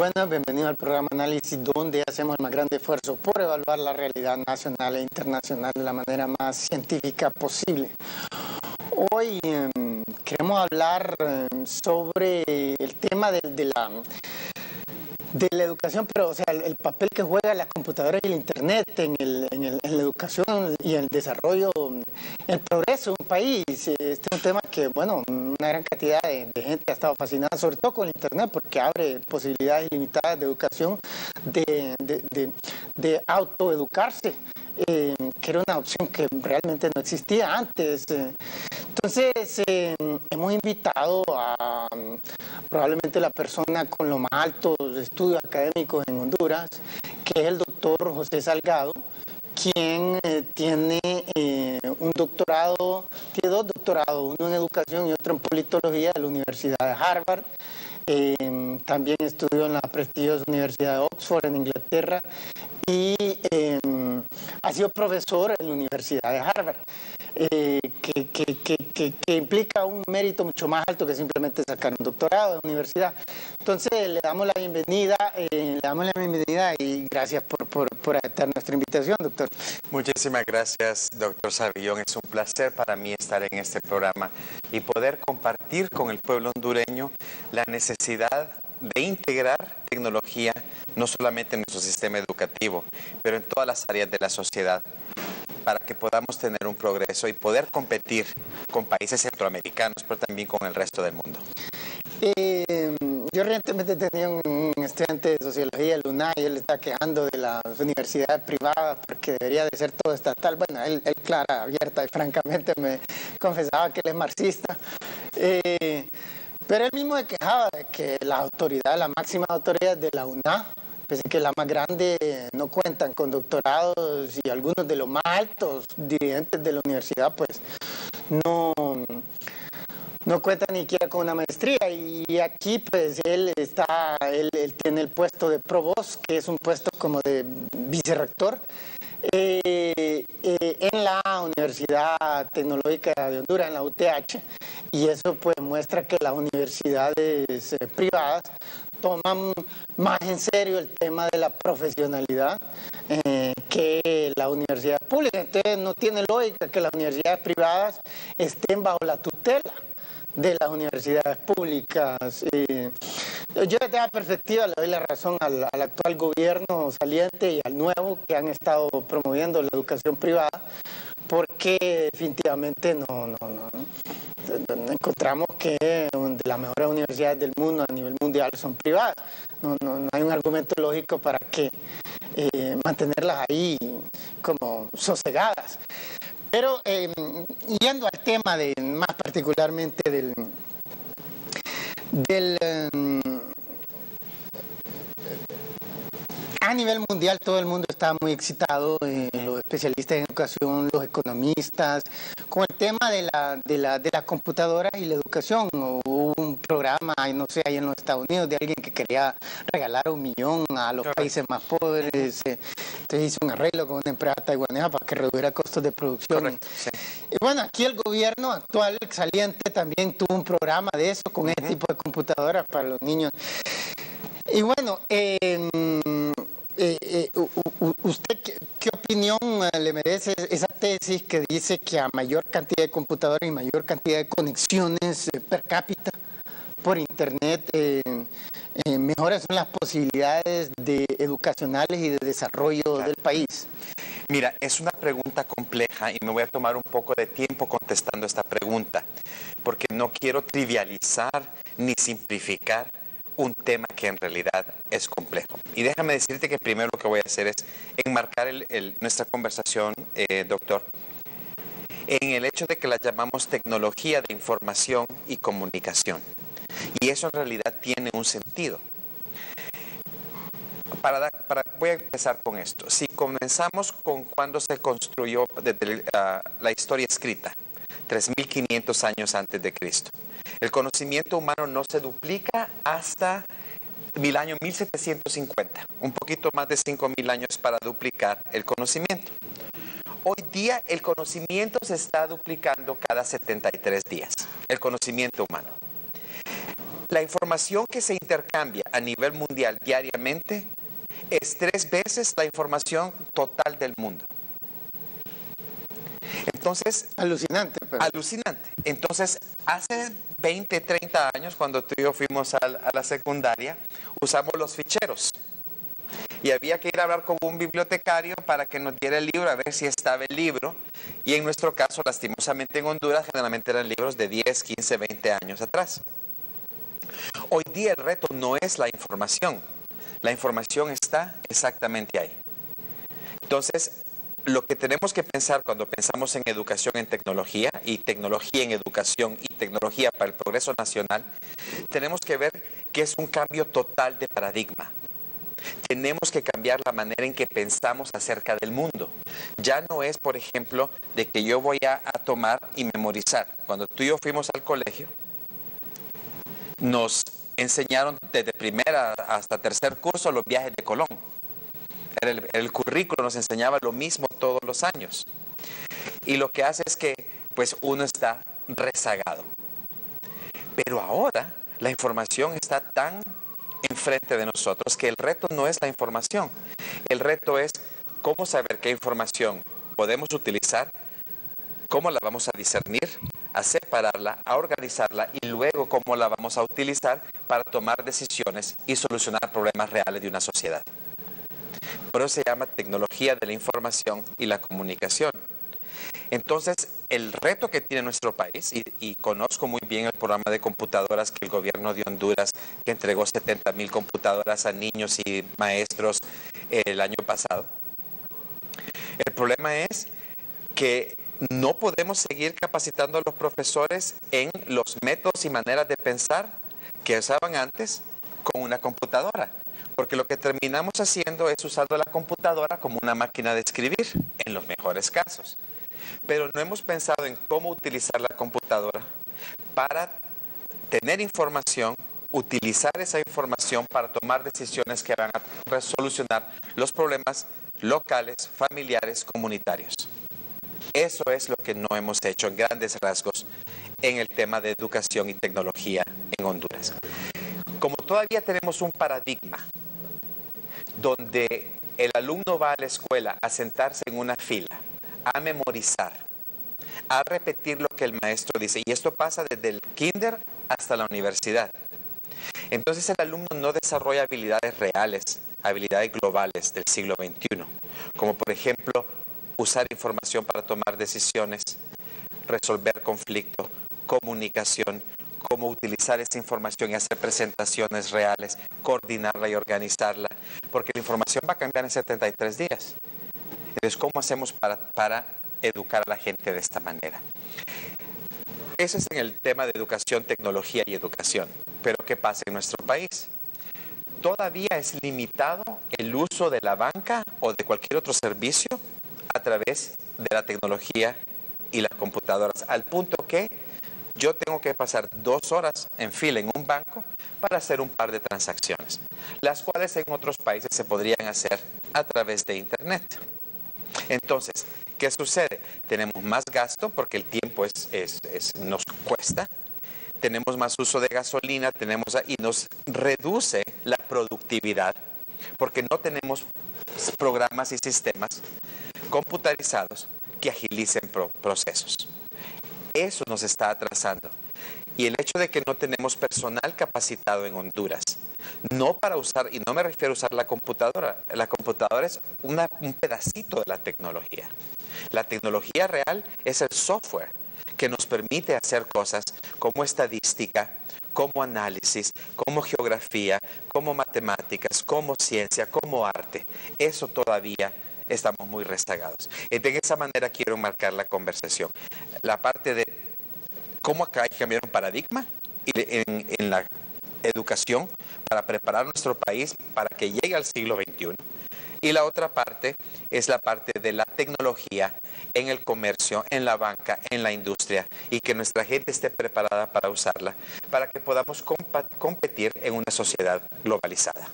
buenas, bienvenido al programa Análisis, donde hacemos el más grande esfuerzo por evaluar la realidad nacional e internacional de la manera más científica posible. Hoy queremos hablar sobre el tema de la educación, pero o sea, el papel que juega las computadoras y el internet en la educación y el desarrollo, el progreso de un país. Este es un tema que, bueno, una gran cantidad de gente ha estado fascinada, sobre todo con el internet, porque abre posibilidades ilimitadas de educación, de autoeducarse, que era una opción que realmente no existía antes. Entonces, hemos invitado a probablemente la persona con los más altos estudios académicos en Honduras, que es el doctor José Salgado, quien tiene un doctorado, tiene dos doctorados, uno en educación y otro en politología de la Universidad de Harvard. También estudió en la prestigiosa Universidad de Oxford en Inglaterra y ha sido profesor en la Universidad de Harvard. Que implica un mérito mucho más alto que simplemente sacar un doctorado de universidad. Entonces le damos la bienvenida y gracias por aceptar nuestra invitación, doctor. Muchísimas gracias, doctor Savillón. Es un placer para mí estar en este programa y poder compartir con el pueblo hondureño la necesidad de integrar tecnología no solamente en nuestro sistema educativo, pero en todas las áreas de la sociedad, para que podamos tener un progreso y poder competir con países centroamericanos, pero también con el resto del mundo. Yo recientemente tenía un estudiante de sociología, el UNA, y él está quejando de las universidades privadas porque debería de ser todo estatal. Bueno, él clara, abierta y francamente me confesaba que él es marxista. Pero él mismo se quejaba de que las máximas autoridades de la UNA, pese a que la más grande, no cuentan con doctorados y algunos de los más altos dirigentes de la universidad, pues no cuenta ni siquiera con una maestría. Y aquí pues él tiene el puesto de provost, que es un puesto como de vicerrector en la Universidad Tecnológica de Honduras, en la UTH, y eso pues muestra que las universidades privadas toman más en serio el tema de la profesionalidad que la universidad pública. Entonces no tiene lógica que las universidades privadas estén bajo la tutela de las universidades públicas. Yo desde esa perspectiva le doy la razón al actual gobierno saliente y al nuevo, que han estado promoviendo la educación privada, porque definitivamente no encontramos que las mejores universidades del mundo a nivel mundial son privadas. No hay un argumento lógico para que mantenerlas ahí como sosegadas. Pero yendo al tema más particularmente a nivel mundial, todo el mundo está muy excitado, los especialistas en educación, los economistas, con el tema de la computadora y la educación. Hubo un programa, no sé, ahí en los Estados Unidos, de alguien que quería regalar $1 millón a los países más pobres. Entonces hizo un arreglo con una empresa taiwanesa para que redujera costos de producción. Correcto, sí. Y bueno, aquí el gobierno actual saliente también tuvo un programa de eso, con este tipo de computadoras para los niños. Y bueno, ¿usted qué opinión le merece esa tesis que dice que a mayor cantidad de computadoras y mayor cantidad de conexiones per cápita por internet, mejores son las posibilidades educacionales y de desarrollo del país? Mira, es una pregunta compleja y me voy a tomar un poco de tiempo contestando esta pregunta, porque no quiero trivializar ni simplificar un tema que en realidad es complejo. Y déjame decirte que primero lo que voy a hacer es enmarcar nuestra conversación, doctor, en el hecho de que la llamamos tecnología de información y comunicación. Y eso en realidad tiene un sentido. Voy a empezar con esto. Si comenzamos con cuando se construyó desde la historia escrita, 3.500 años antes de Cristo. El conocimiento humano no se duplica hasta el año 1750, un poquito más de 5.000 años para duplicar el conocimiento. Hoy día el conocimiento se está duplicando cada 73 días, el conocimiento humano. La información que se intercambia a nivel mundial diariamente es 3 veces la información total del mundo. Entonces, Alucinante. Pero... alucinante. Entonces, hace 20, 30 años, cuando tú y yo fuimos a la secundaria, usamos los ficheros. Y había que ir a hablar con un bibliotecario para que nos diera el libro, a ver si estaba el libro. Y en nuestro caso, lastimosamente en Honduras, generalmente eran libros de 10, 15, 20 años atrás. Hoy día el reto no es la información. La información está exactamente ahí. Entonces, lo que tenemos que pensar cuando pensamos en educación en tecnología y tecnología en educación y tecnología para el progreso nacional, tenemos que ver que es un cambio total de paradigma. Tenemos que cambiar la manera en que pensamos acerca del mundo. Ya no es, por ejemplo, de que yo voy a tomar y memorizar. Cuando tú y yo fuimos al colegio, nos enseñaron desde primera hasta tercer curso los viajes de Colón. El currículo nos enseñaba lo mismo todos los años. Y lo que hace es que pues uno está rezagado. Pero ahora la información está tan enfrente de nosotros que el reto no es la información. El reto es cómo saber qué información podemos utilizar, cómo la vamos a discernir, a separarla, a organizarla y luego cómo la vamos a utilizar para tomar decisiones y solucionar problemas reales de una sociedad. Por eso se llama tecnología de la información y la comunicación. Entonces, el reto que tiene nuestro país, y conozco muy bien el programa de computadoras que el gobierno de Honduras, que entregó 70,000 computadoras a niños y maestros el año pasado. El problema es que no podemos seguir capacitando a los profesores en los métodos y maneras de pensar que usaban antes con una computadora. Porque lo que terminamos haciendo es usando la computadora como una máquina de escribir, en los mejores casos. Pero no hemos pensado en cómo utilizar la computadora para tener información, utilizar esa información para tomar decisiones que van a resolucionar los problemas locales, familiares, comunitarios. Eso es lo que no hemos hecho en grandes rasgos en el tema de educación y tecnología en Honduras. Como todavía tenemos un paradigma donde el alumno va a la escuela a sentarse en una fila, a memorizar, a repetir lo que el maestro dice, y esto pasa desde el kinder hasta la universidad. Entonces el alumno no desarrolla habilidades reales, habilidades globales del siglo XXI, como por ejemplo usar información para tomar decisiones, resolver conflictos, comunicación, cómo utilizar esa información y hacer presentaciones reales, coordinarla y organizarla, porque la información va a cambiar en 73 días. Entonces, ¿cómo hacemos para educar a la gente de esta manera? Ese es en el tema de educación, tecnología y educación. Pero ¿qué pasa en nuestro país? Todavía es limitado el uso de la banca o de cualquier otro servicio a través de la tecnología y las computadoras, al punto que yo tengo que pasar 2 horas en fila en un banco para hacer un par de transacciones, las cuales en otros países se podrían hacer a través de Internet. Entonces, ¿qué sucede? Tenemos más gasto porque el tiempo nos cuesta, tenemos más uso de gasolina, y nos reduce la productividad porque no tenemos programas y sistemas computarizados que agilicen procesos. Eso nos está atrasando. Y el hecho de que no tenemos personal capacitado en Honduras, no para usar, y no me refiero a usar la computadora es un pedacito de la tecnología. La tecnología real es el software que nos permite hacer cosas como estadística, como análisis, como geografía, como matemáticas, como ciencia, como arte. Eso todavía estamos muy rezagados. De esa manera quiero marcar la conversación. La parte de cómo acá hay que cambiar un paradigma en la educación para preparar nuestro país para que llegue al siglo XXI. Y la otra parte es la parte de la tecnología en el comercio, en la banca, en la industria, y que nuestra gente esté preparada para usarla, para que podamos competir en una sociedad globalizada.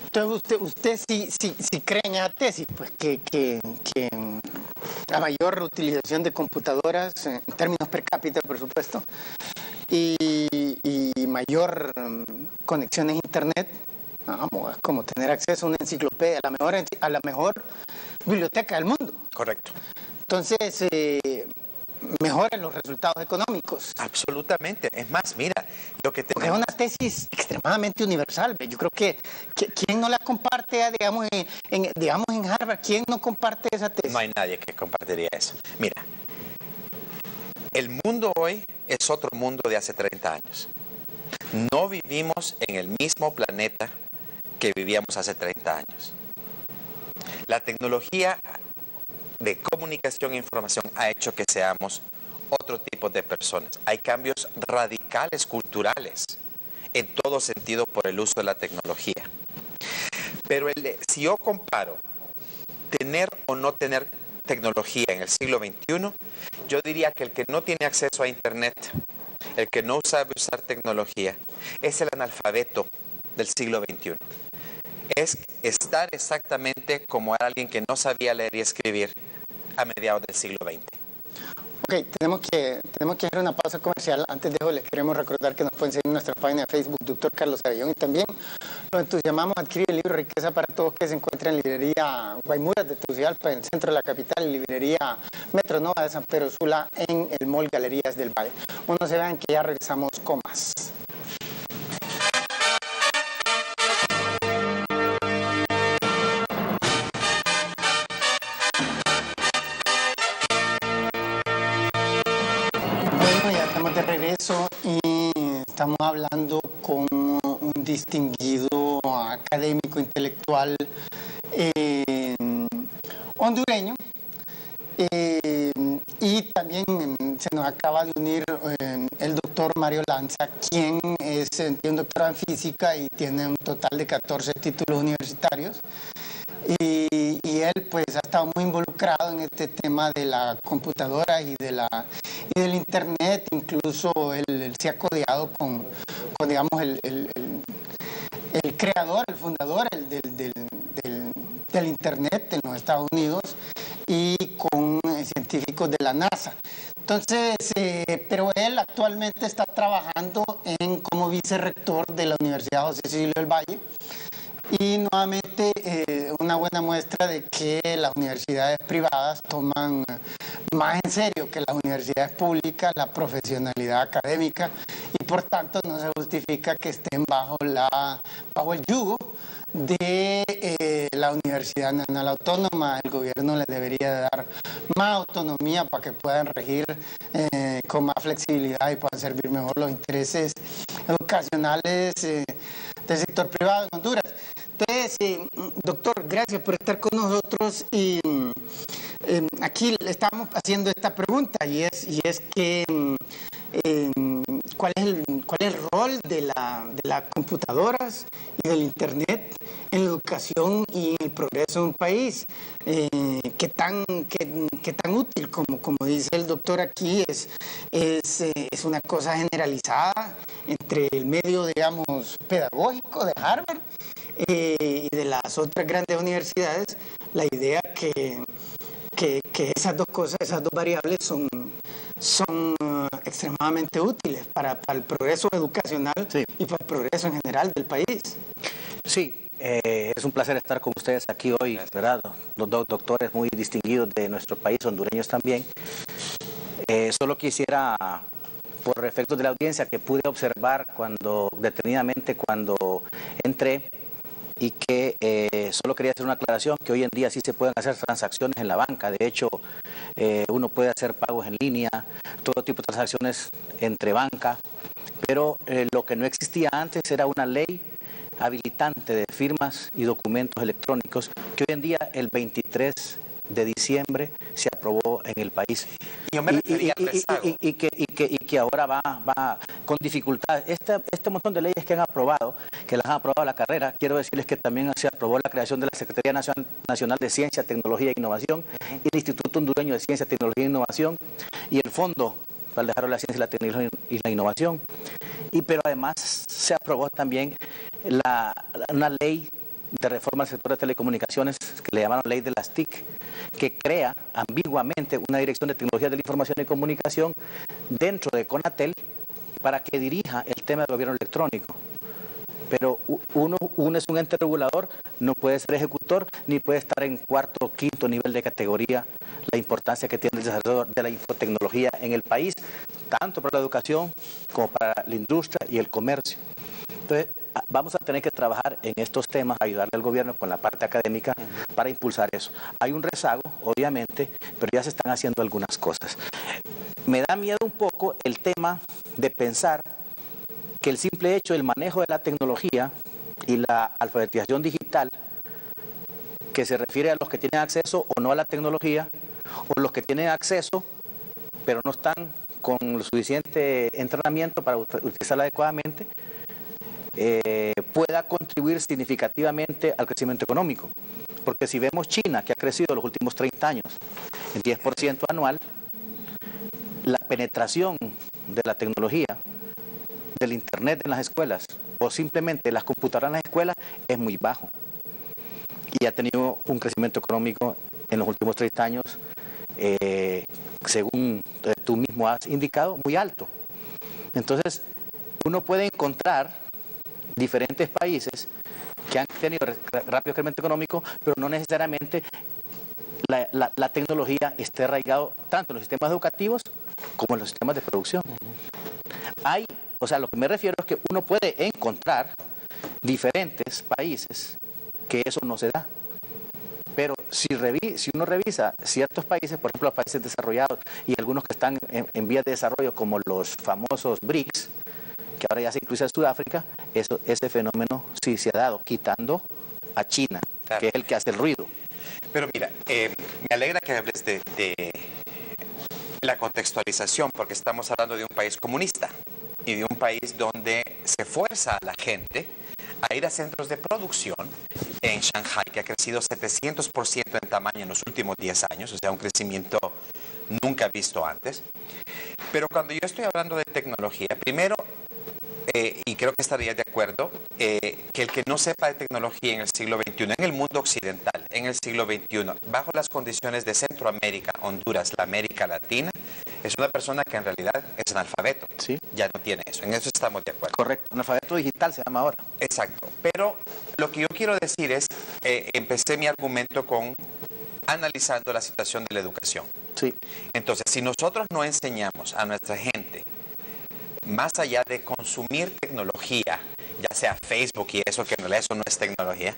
Entonces, usted sí cree en esa tesis, pues que la mayor utilización de computadoras, en términos per cápita, por supuesto, y mayor conexión a internet. Vamos, es como tener acceso a una enciclopedia, a la mejor biblioteca del mundo. Correcto. Entonces, mejoran los resultados económicos. Absolutamente. Es más, mira, lo que Porque es una tesis extremadamente universal. Yo creo que ¿quién no la comparte, digamos en Harvard? ¿Quién no comparte esa tesis? No hay nadie que compartiría eso. Mira, el mundo hoy es otro mundo de hace 30 años. No vivimos en el mismo planeta que vivíamos hace 30 años. La tecnología de comunicación e información ha hecho que seamos otro tipo de personas. Hay cambios radicales culturales en todo sentido por el uso de la tecnología. Pero si yo comparo tener o no tener tecnología en el siglo XXI, yo diría que el que no tiene acceso a Internet, el que no sabe usar tecnología, es el analfabeto del siglo XXI. Es estar exactamente como alguien que no sabía leer y escribir a mediados del siglo XX. Ok, tenemos que hacer una pausa comercial. Antes de eso, les queremos recordar que nos pueden seguir en nuestra página de Facebook, Dr. Carlos Avellón, y también los entusiasmamos a adquirir el libro Riqueza para Todos, que se encuentra en librería Guaymuras de Tegucigalpa, en el centro de la capital, y librería Metronova de San Pedro Sula, en el Mall Galerías del Valle. No se vean que ya regresamos con más. De regreso y estamos hablando con un distinguido académico intelectual hondureño, y también se nos acaba de unir el doctor Mario Lanza, quien es un doctorado en física y tiene un total de 14 títulos universitarios. Y él pues ha estado muy involucrado en este tema de la computadora y del internet. Incluso él se ha codeado con digamos el creador, el fundador del internet en los Estados Unidos, y con científicos de la NASA. Entonces, pero él actualmente está trabajando como vicerrector de la Universidad José Cecilio del Valle. Y nuevamente una buena muestra de que las universidades privadas toman más en serio que las universidades públicas la profesionalidad académica, y por tanto no se justifica que estén bajo el yugo de la Universidad Nacional Autónoma. El gobierno les debería dar más autonomía para que puedan regir con más flexibilidad y puedan servir mejor los intereses educacionales del sector privado en Honduras. Entonces, doctor, gracias por estar con nosotros, y aquí le estamos haciendo esta pregunta, y es que ¿cuál es el rol de las computadoras y del internet en la educación y en el progreso de un país? ¿Qué tan útil, como dice el doctor aquí, es una cosa generalizada entre el medio, digamos, pedagógico de Harvard y de las otras grandes universidades? La idea que esas dos cosas, esas dos variables son extremadamente útiles para el progreso educacional, sí, y para el progreso en general del país. Sí, es un placer estar con ustedes aquí hoy, ¿verdad? Los dos doctores muy distinguidos de nuestro país, hondureños también. Solo quisiera, por efectos de la audiencia, que pude observar detenidamente cuando entré, y que solo quería hacer una aclaración, que hoy en día sí se pueden hacer transacciones en la banca. De hecho, uno puede hacer pagos en línea, todo tipo de transacciones entre banca, pero lo que no existía antes era una ley habilitante de firmas y documentos electrónicos, que hoy en día, el 23 de diciembre, se aprobó en el país. Yo me refería al rezago. Y que ahora va con dificultad. Este montón de leyes que han aprobado, que las han aprobado la carrera, quiero decirles que también se aprobó la creación de la Secretaría Nacional de Ciencia, Tecnología e Innovación, y el Instituto Hondureño de Ciencia, Tecnología e Innovación, y el Fondo para el Desarrollo de la Ciencia, la Tecnología y la Innovación. Pero además se aprobó también una ley de reforma al sector de telecomunicaciones, que le llamaron Ley de las TIC, que crea ambiguamente una Dirección de Tecnologías de la Información y Comunicación dentro de CONATEL, para que dirija el tema del gobierno electrónico. Pero uno es un ente regulador, no puede ser ejecutor, ni puede estar en cuarto o quinto nivel de categoría. La importancia que tiene el desarrollo de la infotecnología en el país, tanto para la educación como para la industria y el comercio. Entonces, vamos a tener que trabajar en estos temas, ayudarle al gobierno con la parte académica para impulsar eso. Hay un rezago, obviamente, pero ya se están haciendo algunas cosas. Me da miedo un poco el tema de pensar que el simple hecho del manejo de la tecnología y la alfabetización digital, que se refiere a los que tienen acceso o no a la tecnología, o los que tienen acceso pero no están con el suficiente entrenamiento para utilizarla adecuadamente, pueda contribuir significativamente al crecimiento económico. Porque si vemos China, que ha crecido los últimos 30 años en 10% anual, la penetración de la tecnología, del internet en las escuelas o simplemente las computadoras en las escuelas es muy bajo. Y ha tenido un crecimiento económico en los últimos 30 años, según tú mismo has indicado, muy alto. Entonces, uno puede encontrar diferentes países que han tenido rápido crecimiento económico, pero no necesariamente la tecnología esté arraigado tanto en los sistemas educativos como en los sistemas de producción. O sea, lo que me refiero es que uno puede encontrar diferentes países que eso no se da. Pero si uno revisa ciertos países, por ejemplo, los países desarrollados y algunos que están en vías de desarrollo, como los famosos BRICS, que ahora ya se incluye a Sudáfrica, ese fenómeno sí se ha dado, quitando a China, claro, que es el que hace el ruido. Pero mira, me alegra que hables de la contextualización, porque estamos hablando de un país comunista y de un país donde se fuerza a la gente a ir a centros de producción en Shanghai, que ha crecido 700% en tamaño en los últimos 10 años, o sea, un crecimiento nunca visto antes. Pero cuando yo estoy hablando de tecnología, primero, y creo que estarías de acuerdo, que el que no sepa de tecnología en el siglo XXI, en el mundo occidental, en el siglo XXI, bajo las condiciones de Centroamérica, Honduras, la América Latina, es una persona que en realidad es analfabeto. Sí. Ya no tiene eso. En eso estamos de acuerdo. Correcto. Analfabeto digital se llama ahora. Exacto. Pero lo que yo quiero decir es, empecé mi argumento con analizando la situación de la educación. Sí. Entonces, si nosotros no enseñamos a nuestra gente, más allá de consumir tecnología, ya sea Facebook y eso, que en realidad eso no es tecnología,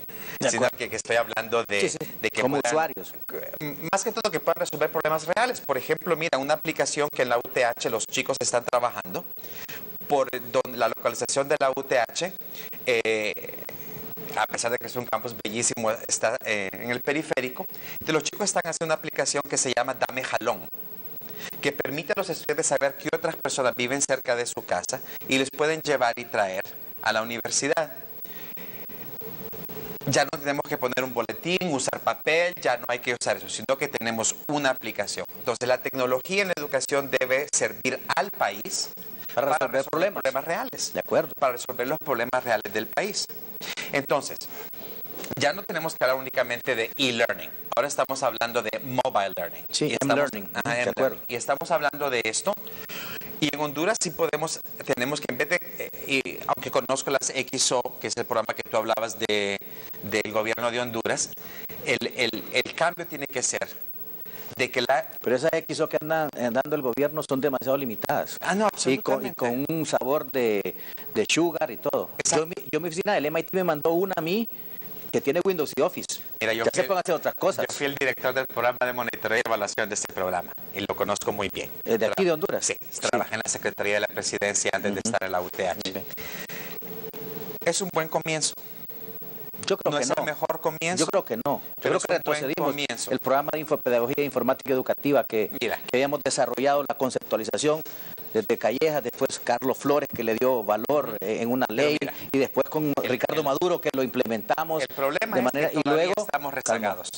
sino que estoy hablando de que como puedan, usuarios. Más que todo que puedan resolver problemas reales. Por ejemplo, mira, una aplicación que en la UTH los chicos están trabajando, por la localización de la UTH, a pesar de que es un campus bellísimo, está en el periférico, los chicos están haciendo una aplicación que se llama Dame Jalón, que permite a los estudiantes saber qué otras personas viven cerca de su casa y les pueden llevar y traer a la universidad. Ya no tenemos que poner un boletín, usar papel, ya no hay que usar eso, sino que tenemos una aplicación. Entonces, la tecnología en la educación debe servir al país para resolver problemas reales. De acuerdo. Para resolver los problemas reales del país. Entonces, ya no tenemos que hablar únicamente de e-learning. Ahora estamos hablando de mobile learning. Sí, m-learning. De acuerdo. Y estamos hablando de esto. Y en Honduras sí tenemos que en vez de, aunque conozco las XO, que es el programa que tú hablabas del gobierno de Honduras, el cambio tiene que ser de que Pero esas XO que andan dando el gobierno son demasiado limitadas. No, absolutamente. Y con un sabor de sugar y todo. Yo mi oficina del MIT me mandó una a mí que tiene Windows y Office. Mira, ya se pueden hacer otras cosas. Yo fui el director del programa de monitoreo y evaluación de este programa y lo conozco muy bien. ¿De aquí de Honduras? Sí, trabajé en la Secretaría de la Presidencia antes de estar en la UTH. Es un buen comienzo. Yo creo ¿No que es no. el mejor comienzo? Yo creo que no. Yo creo que retrocedimos el programa de infopedagogía e informática educativa que habíamos desarrollado, la conceptualización desde Callejas, después Carlos Flores que le dio valor en una ley y después con Ricardo Maduro que lo implementamos. El problema de manera, es que todavía estamos rezagados.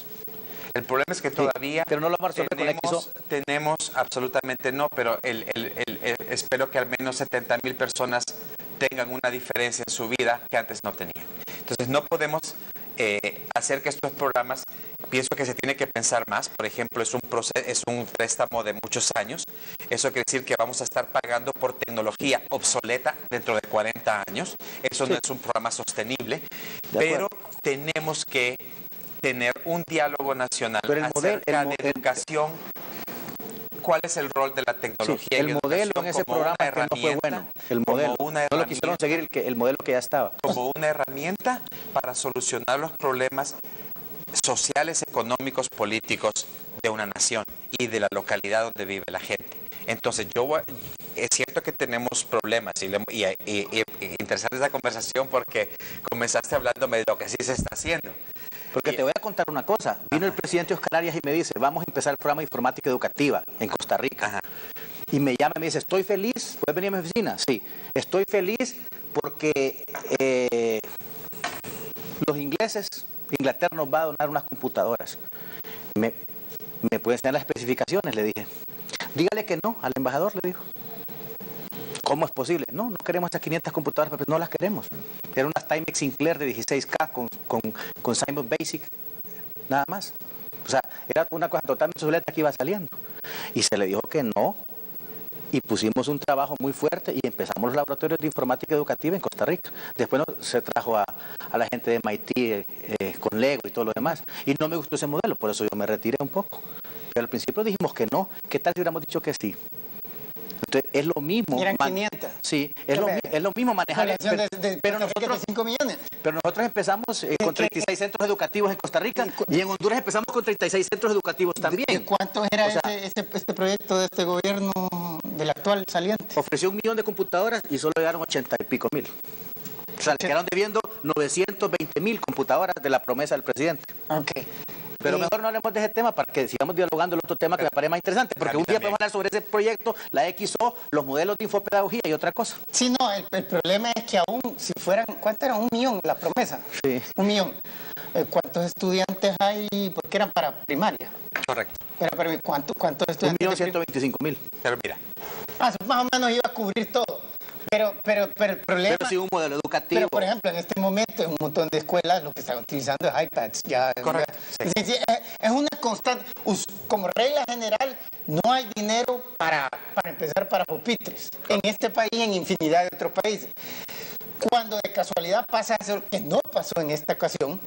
El problema es que todavía pero no lo vamos a resolver con XO. Tenemos absolutamente no, pero espero que al menos 70,000 personas tengan una diferencia en su vida que antes no tenían. Entonces no podemos hacer que estos programas pienso que se tiene que pensar más. Por ejemplo, es un préstamo de muchos años. Eso quiere decir que vamos a estar pagando por tecnología obsoleta dentro de 40 años. Eso no es un programa sostenible, pero tenemos que tener un diálogo nacional acerca de educación. ¿Cuál es el rol de la tecnología? Sí, el modelo en ese programa que no fue bueno. El modelo. No lo quisieron seguir el modelo que ya estaba. Como una herramienta para solucionar los problemas sociales, económicos, políticos de una nación y de la localidad donde vive la gente. Entonces, es cierto que tenemos problemas y interesante esta conversación porque comenzaste hablándome de lo que sí se está haciendo. Porque te voy a contar una cosa. Vino el presidente Oscar Arias y me dice, vamos a empezar el programa de informática educativa en Costa Rica. Ajá. Y me llama y me dice, estoy feliz, ¿puedes venir a mi oficina? Sí, estoy feliz porque Inglaterra nos va a donar unas computadoras. ¿Me puede enseñar las especificaciones? Le dije. Dígale que no al embajador, le dijo. ¿Cómo es posible? No queremos esas 500 computadoras, pero no las queremos. Eran unas Timex Sinclair de 16K con Simon Basic, nada más. O sea, era una cosa totalmente obsoleta que iba saliendo. Y se le dijo que no, y pusimos un trabajo muy fuerte y empezamos los laboratorios de informática educativa en Costa Rica. Después se trajo a la gente de MIT con Lego y todo lo demás. Y no me gustó ese modelo, por eso yo me retiré un poco. Pero al principio dijimos que no. ¿Qué tal si hubiéramos dicho que sí? Entonces, es lo mismo. Eran 500. Sí, es lo mismo manejar. Pero nosotros, 5 millones. Pero nosotros empezamos con 36 centros educativos en Costa Rica y en Honduras empezamos con 36 centros educativos también. ¿De cuánto era este proyecto de este gobierno, del actual saliente? Ofreció 1 millón de computadoras y solo llegaron 80 y pico mil. O sea, le quedaron debiendo 920.000 computadoras de la promesa del presidente. Ok. Pero mejor no hablemos de ese tema para que sigamos dialogando el otro tema que me parece más interesante, porque un día podemos hablar sobre ese proyecto, la XO, los modelos de infopedagogía y otra cosa. Sí, no, el problema es que aún si fueran, ¿cuánto era? 1 millón la promesa. Sí. 1 millón. ¿Cuántos estudiantes hay? Porque eran para primaria. Correcto. Pero ¿cuántos estudiantes? 1.125.000. Pero mira. Más o menos iba a cubrir todo. Pero el problema... Pero sí un modelo educativo. Pero, por ejemplo, en este momento, en un montón de escuelas, lo que están utilizando es iPads. Correcto. Sí, es una constante. Como regla general, no hay dinero para empezar para pupitres. En este país y en infinidad de otros países. Cuando de casualidad pasa eso, que no pasó en esta ocasión,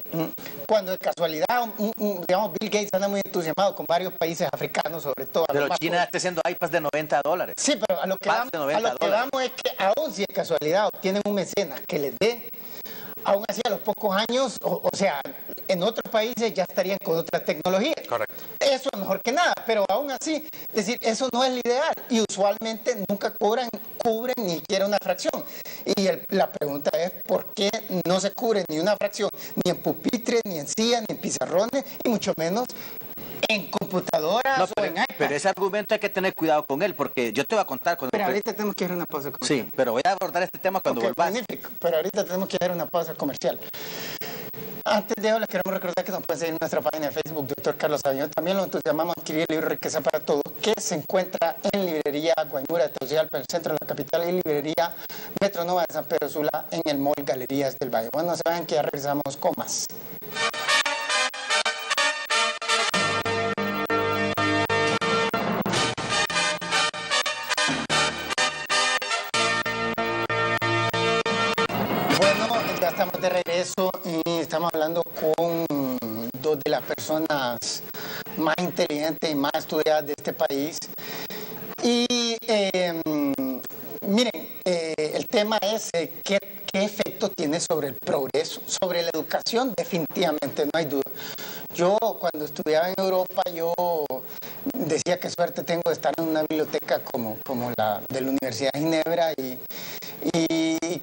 cuando de casualidad, digamos, Bill Gates anda muy entusiasmado con varios países africanos, sobre todo. Pero China está haciendo iPads de $90. Sí, pero a lo que vamos es que aún si de casualidad obtienen un mecenas que les dé, aún así a los pocos años, o sea, en otros países ya estarían con otra tecnología. Correcto. Eso es mejor que nada, pero aún así, es decir, eso no es lo ideal y usualmente nunca cubren ni siquiera una fracción. Y la pregunta es ¿por qué no se cubre ni una fracción, ni en pupitres, ni en sillas, ni en pizarrones, y mucho menos en computadoras o en iPad? Pero ese argumento hay que tener cuidado con él, porque yo te voy a contar... Pero ahorita tenemos que hacer una pausa comercial. Sí, pero voy a abordar este tema cuando volvás. Magnífico, pero ahorita tenemos que hacer una pausa comercial. Antes de eso, les queremos recordar que nos pueden seguir en nuestra página de Facebook, Dr. Carlos Aviñón. También lo entusiasmamos a adquirir el libro Riqueza para Todos, que se encuentra en librería Guaymura de Tegucigalpa, el centro de la capital, y librería Metronova de San Pedro Sula, en el mall Galerías del Valle. Bueno, no se vayan que ya regresamos con más. Ya estamos de regreso y estamos hablando con dos de las personas más inteligentes y más estudiadas de este país. Y miren, el tema es qué efecto tiene sobre el progreso, sobre la educación, definitivamente, no hay duda. Yo cuando estudiaba en Europa, yo decía qué suerte tengo de estar en una biblioteca como la de la Universidad de Ginebra y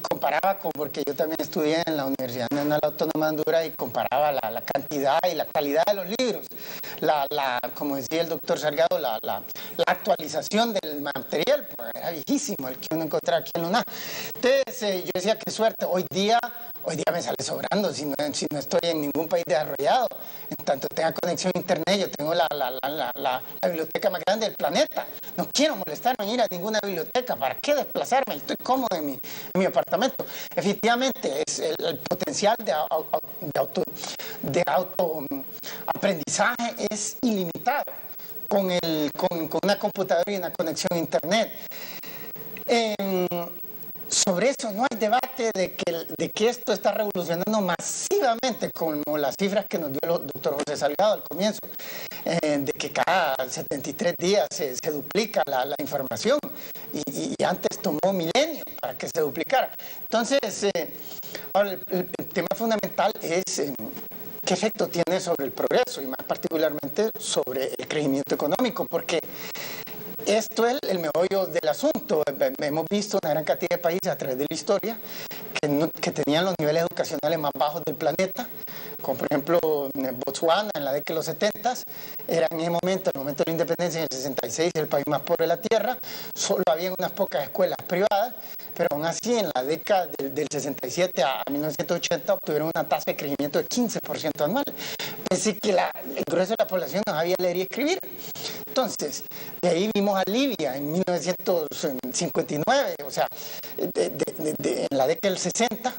comparaba porque yo también estudié en la Universidad Nacional Autónoma de Honduras y comparaba la cantidad y la calidad de los libros, como decía el doctor Salgado, la actualización del material, pues era viejísimo el que uno encontraba aquí en UNA. Entonces yo decía qué suerte, hoy día me sale sobrando si no estoy en ningún país desarrollado. En tanto tenga conexión a internet, yo tengo la biblioteca más grande del planeta. No quiero molestarme en ir a ninguna biblioteca. ¿Para qué desplazarme? Estoy cómodo en mi apartamento. Efectivamente, es el potencial de aprendizaje es ilimitado con una computadora y una conexión a internet. Sobre eso no hay debate de que esto está revolucionando masivamente, como las cifras que nos dio el doctor José Salgado al comienzo, de que cada 73 días se duplica la información y antes tomó milenios para que se duplicara. Entonces, ahora el tema fundamental es qué efecto tiene sobre el progreso y más particularmente sobre el crecimiento económico, porque esto es el meollo del asunto. Hemos visto una gran cantidad de países a través de la historia que tenían los niveles educacionales más bajos del planeta, como por ejemplo Botswana en la década de los 70, era en el momento de la independencia en el 66 el país más pobre de la tierra, solo había unas pocas escuelas privadas, pero aún así en la década del 67 a 1980 obtuvieron una tasa de crecimiento de 15% anual. Es decir, que el grueso de la población no sabía leer y escribir. Entonces, de ahí vimos a Libia en 1959, o sea, en la década del 60,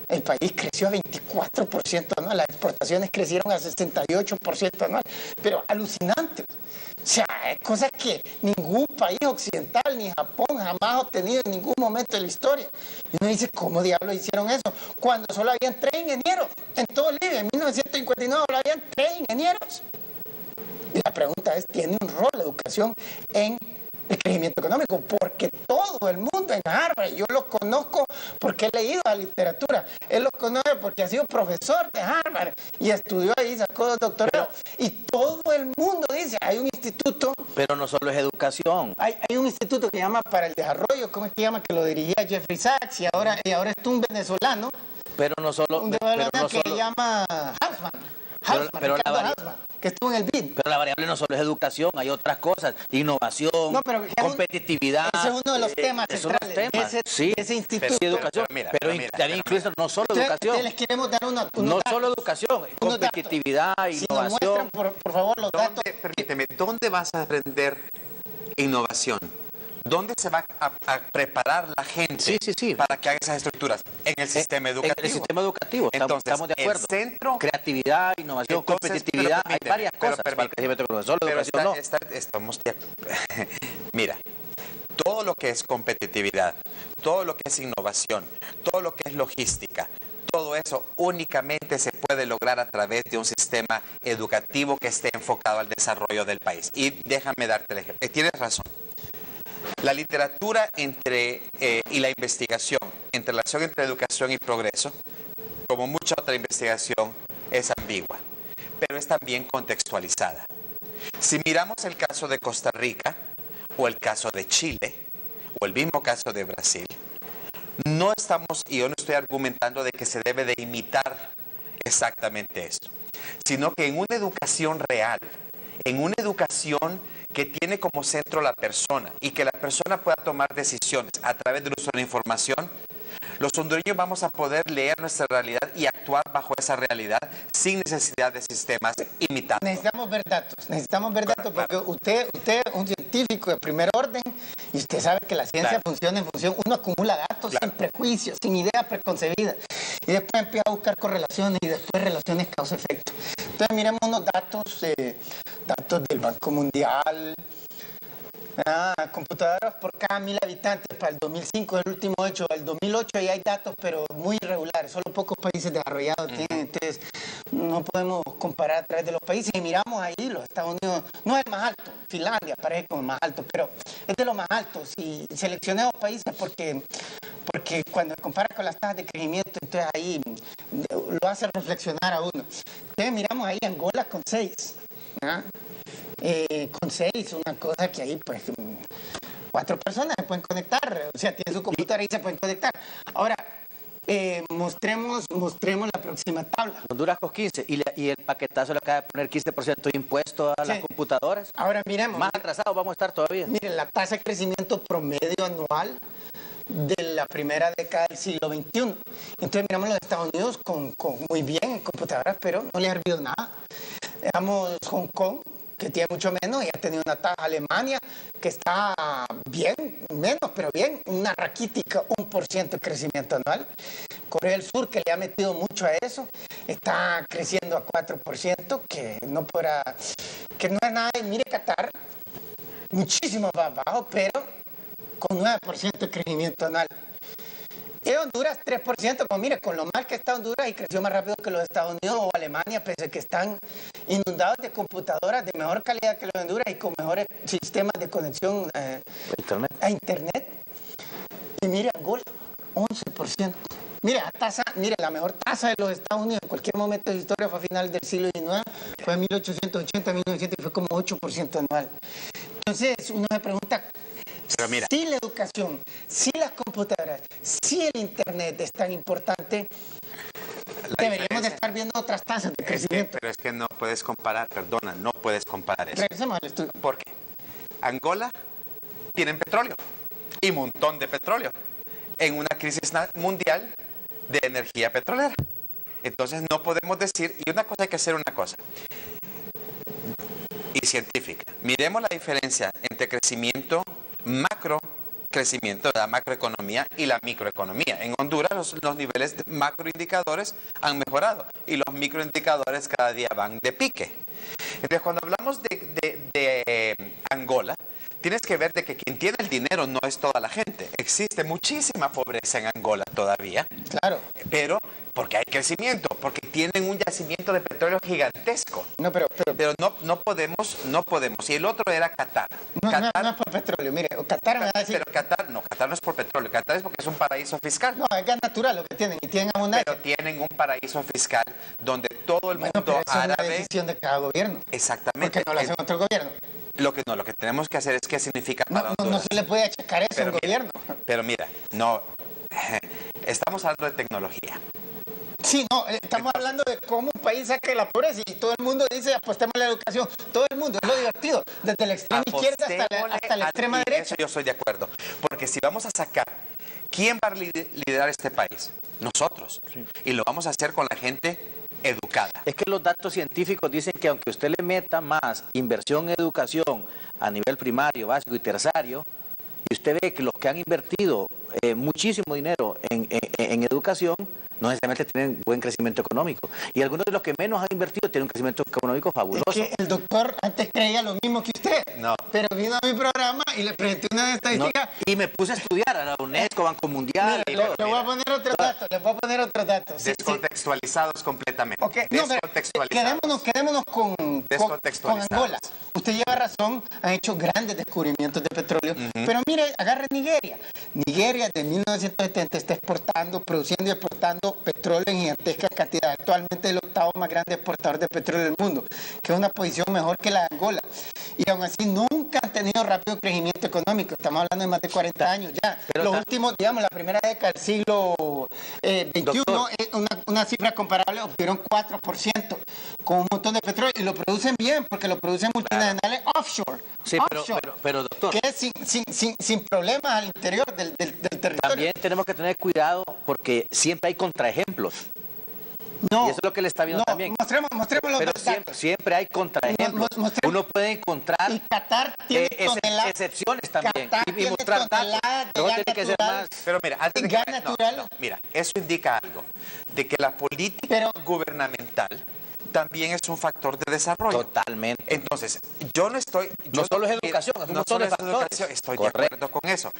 el país creció a 24% anual, las exportaciones crecieron a 68% anual, pero alucinante. O sea, es cosa que ningún país occidental, ni Japón, jamás ha obtenido en ningún momento de la historia. Y uno dice, ¿cómo diablos hicieron eso? Cuando solo habían 3 ingenieros en todo Libia, en 1959 solo habían 3 ingenieros. Y la pregunta es, ¿tiene un rol la educación en el crecimiento económico? Porque todo el mundo en Harvard, yo lo conozco porque he leído la literatura, él lo conoce porque ha sido profesor de Harvard y estudió ahí, sacó 2 doctorados, y todo el mundo dice, hay un instituto... Pero no solo es educación. Hay un instituto que se llama para el desarrollo, ¿cómo es que se llama? Que lo dirigía Jeffrey Sachs y ahora es un venezolano. Pero no solo... Un venezolano que se llama Hausman. Ricardo Hausman, que estuvo en el BID. Pero la variable no solo es educación, hay otras cosas, innovación, competitividad. Ese es uno de los temas centrales de ese instituto. Sí, educación, pero también incluye no solo educación. Les queremos dar no solo educación, competitividad, innovación. Si nos muestran, por favor, los datos. Permíteme, ¿dónde vas a aprender innovación? ¿Dónde se va a preparar la gente para que haga esas estructuras? En el sistema educativo. En el sistema educativo, entonces, estamos de acuerdo. El centro, creatividad, innovación, competitividad, hay varias cosas para el crecimiento económico. Solo educación no. Mira, todo lo que es competitividad, todo lo que es innovación, todo lo que es logística, todo eso únicamente se puede lograr a través de un sistema educativo que esté enfocado al desarrollo del país. Y déjame darte el ejemplo. Tienes razón. La literatura y la investigación en relación entre educación y progreso, como mucha otra investigación, es ambigua, pero es también contextualizada. Si miramos el caso de Costa Rica, o el caso de Chile, o el mismo caso de Brasil, no estamos, y yo no estoy argumentando de que se debe de imitar exactamente esto, sino que en una educación real, en una educación que tiene como centro la persona y que la persona pueda tomar decisiones a través de nuestra información, los hondureños vamos a poder leer nuestra realidad y actuar bajo esa realidad sin necesidad de sistemas imitando. Necesitamos ver datos porque usted es un científico de primer orden y usted sabe que la ciencia funciona en función, uno acumula datos sin prejuicios, sin ideas preconcebidas y después empieza a buscar correlaciones y después relaciones causa-efecto. Entonces miremos unos datos del Banco Mundial. Computadoras por cada 1000 habitantes para el 2005 es el último hecho. El 2008 ya hay datos, pero muy irregulares. Solo pocos países desarrollados tienen. Entonces, no podemos comparar a través de los países. Y miramos ahí, los Estados Unidos no es el más alto. Finlandia parece como el más alto, pero es de los más altos. Y seleccioné 2 países porque cuando compara con las tasas de crecimiento, entonces ahí lo hace reflexionar a uno. Entonces, miramos ahí Angola con 6. Con 6, una cosa que ahí pues 4 personas se pueden conectar, o sea, tienen su computadora y se pueden conectar. Ahora, mostremos la próxima tabla. Honduras con 15 y el paquetazo le acaba de poner 15% de impuesto a las computadoras. Ahora miremos. Más atrasados vamos a estar todavía. Miren, la tasa de crecimiento promedio anual de la primera década del siglo XXI. Entonces miramos los Estados Unidos con muy bien en computadoras, pero no le ha servido nada. Veamos Hong Kong, que tiene mucho menos, y ha tenido una tasa. Alemania, que está bien, menos, pero bien, una raquítica 1% de crecimiento anual. Corea del Sur, que le ha metido mucho a eso, está creciendo a 4%, que no es nada. Mire Qatar, muchísimo más bajo, pero con 9% de crecimiento anual. Y Honduras 3%, pues mire, con lo mal que está Honduras y creció más rápido que los Estados Unidos o Alemania, pese a que están inundados de computadoras de mejor calidad que los de Honduras y con mejores sistemas de conexión a Internet. Y mire Angola, 11%. Mire, la mejor tasa de los Estados Unidos en cualquier momento de la historia fue a finales del siglo XIX, fue en 1880, 1900 y fue como 8% anual. Entonces uno se pregunta, pero mira, si la educación, si las computadoras, si el Internet es tan importante, deberíamos de estar viendo otras tasas de crecimiento. Pero es que no puedes comparar, perdona, no puedes comparar eso. Regresemos al estudio. ¿Por qué? Angola tienen petróleo y un montón de petróleo en una crisis mundial de energía petrolera. Entonces no podemos decir, y una cosa hay que hacer una cosa, y científica. Miremos la diferencia entre crecimiento crecimiento de la macroeconomía y la microeconomía. En Honduras los niveles de macroindicadores han mejorado y los microindicadores cada día van de pique. Entonces cuando hablamos de Angola, tienes que ver de que quien tiene el dinero no es toda la gente. Existe muchísima pobreza en Angola todavía. Claro. Pero porque hay crecimiento, porque tienen un yacimiento de petróleo gigantesco. No, pero no podemos. Y el otro era Qatar. No es por petróleo, mire, Qatar me va a decir. Pero Qatar no es por petróleo, Qatar es porque es un paraíso fiscal. No, es gas natural lo que tienen, y tienen abundancia. Pero tienen un paraíso fiscal donde todo el mundo pero eso árabe. Es una decisión de cada gobierno. Exactamente. Porque no lo hace otro gobierno. Lo que tenemos que hacer es qué significa para Honduras. No se le puede achacar eso a un gobierno. Pero mira, estamos hablando de tecnología. Sí, estamos hablando de cómo un país saque la pobreza y todo el mundo dice apostemos a la educación. Todo el mundo, es lo divertido, desde la extrema izquierda hasta la extrema derecha. Eso yo estoy de acuerdo, porque si vamos a sacar, ¿quién va a liderar este país? Nosotros. Sí. Y lo vamos a hacer con la gente educada. Es que los datos científicos dicen que aunque usted le meta más inversión en educación a nivel primario, básico y terciario, y usted ve que los que han invertido muchísimo dinero en educación, no necesariamente tienen buen crecimiento económico. Y algunos de los que menos han invertido tienen un crecimiento económico fabuloso. Es que el doctor antes creía lo mismo que usted. No. Pero vino a mi programa y le presenté una estadística. Y me puse a estudiar a la UNESCO, Banco Mundial. Le voy a poner otros datos. Descontextualizados completamente. Okay. Quedémonos con Angola. Usted lleva razón, han hecho grandes descubrimientos de petróleo. Pero mire, agarre Nigeria. Nigeria de 1970 está produciendo y exportando petróleo en gigantesca cantidad. Actualmente el octavo más grande exportador de petróleo del mundo, que es una posición mejor que la de Angola. Y aún así nunca han tenido rápido crecimiento económico. Estamos hablando de más de 40 años ya. Los últimos, la primera década del siglo XXI, una cifra comparable, obtuvieron 4%, con un montón de petróleo. Y lo producen bien, porque lo producen multinacionales offshore. Sí, pero doctor, que es sin problemas al interior del territorio. También tenemos que tener cuidado porque siempre hay contraejemplos. Y eso es lo que le está viendo también. Mostremos los datos. Siempre hay contraejemplos. Uno puede encontrar y Qatar tiene excepciones también. Qatar y mostrar datos. Tiene que ser más. Pero mira, antes de gas natural. Mira, eso indica algo de que la política gubernamental también es un factor de desarrollo. Totalmente. Entonces, yo no estoy... No solo es educación, es un montón de factores. Estoy de acuerdo con eso.